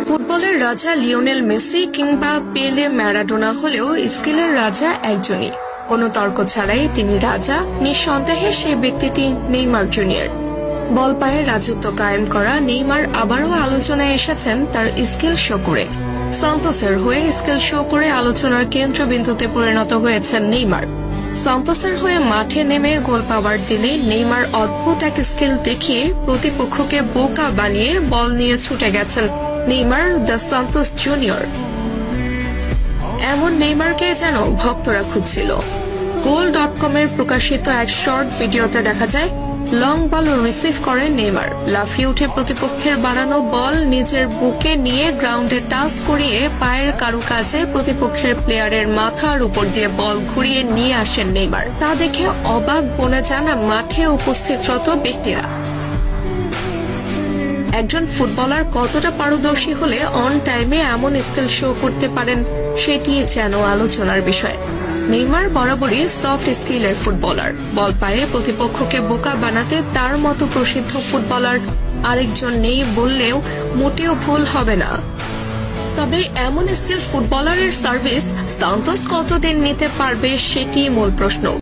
ফুটবলের রাজা Lionel Messi কিংবা পেলে ম্যারাডোনা হলেও স্কিলের রাজা একজনই, কোনো তর্ক ছাড়াই তিনি রাজা। নিঃসন্দেহে সেই ব্যক্তিটি নেইমার জুনিয়র। বল পায়ে রাজত্ব কায়েম করা নেইমার আবারও আলোচনায় এসেছেন তার স্কিল শো করে। সান্তোসের হয়ে স্কিল শো করে আলোচনার কেন্দ্রবিন্দুতে পরিণত হয়েছেন নেইমার। সান্তোসের হয়ে মাঠে নেমে গোল পাওয়ার দিনে নেইমার অদ্ভুত এক স্কিল দেখিয়ে প্রতিপক্ষকে বোকা বানিয়ে বল নিয়ে ছুটে গেছেন নেইমার দ্য সান্তোস জুনিয়র। এমন নেইমারকে যেন ভক্তরা খুঁজছিল। goal.com-এর প্রকাশিত এক শর্ট ভিডিওতে দেখা যায় লং বল রিসিভ করে নেইমার লাফিয়ে উঠে প্রতিপক্ষের বাড়ানো বল নিজের বুকে নিয়ে গ্রাউন্ডে টাচ করিয়ে পায়ের কারুকাজে প্রতিপক্ষের প্লেয়ারের মাথার উপর দিয়ে বল ঘুরিয়ে নিয়ে আসেন নেইমার। তা দেখে অবাক বনে যান মাঠে উপস্থিতরত ব্যক্তিরা। একজন ফুটবলার কতটা পারদর্শী হলে অন টাইমে এমন স্কিল শো করতে পারেন সেটি যেন আলোচনার বিষয়। নেইমার বরাবরই সফট স্কিলের ফুটবলার। বল পায়ে প্রতিপক্ষকে বোকা বানাতে তার মতো প্রসিদ্ধ ফুটবলার আরেকজন নেই বললেও মোটেও ভুল হবে না। তবে এমন স্কিল ফুটবলারের সার্ভিস সান্তোস কতদিন নিতে পারবে সেটি মূল প্রশ্ন।